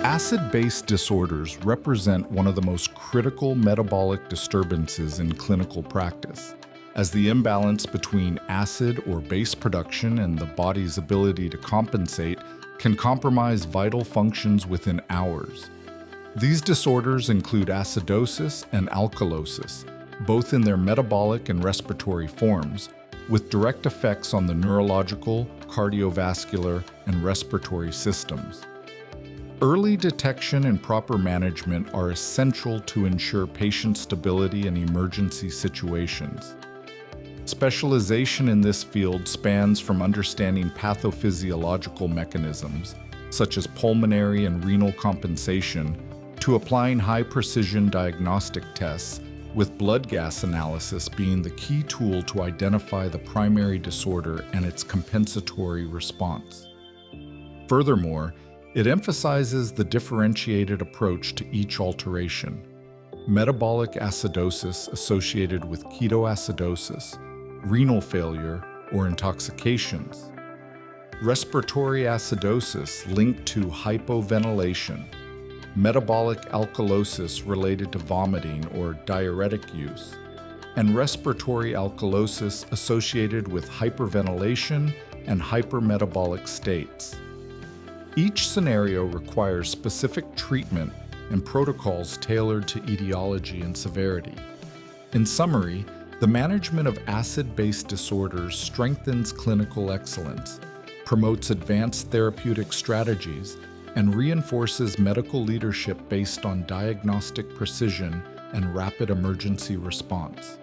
Acid-base disorders represent one of the most critical metabolic disturbances in clinical practice, as the imbalance between acid or base production and the body's ability to compensate can compromise vital functions within hours. These disorders include acidosis and alkalosis, both in their metabolic and respiratory forms, with direct effects on the neurological, cardiovascular, and respiratory systems. Early detection and proper management are essential to ensure patient stability in emergency situations. Specialization in this field spans from understanding pathophysiological mechanisms, such as pulmonary and renal compensation, to applying high-precision diagnostic tests, with blood gas analysis being the key tool to identify the primary disorder and its compensatory response. Furthermore, it emphasizes the differentiated approach to each alteration: metabolic acidosis associated with ketoacidosis, renal failure, or intoxications; respiratory acidosis linked to hypoventilation; metabolic alkalosis related to vomiting or diuretic use; and respiratory alkalosis associated with hyperventilation and hypermetabolic states. Each scenario requires specific treatment and protocols tailored to etiology and severity. In summary, the management of acid-base disorders strengthens clinical excellence, promotes advanced therapeutic strategies, and reinforces medical leadership based on diagnostic precision and rapid emergency response.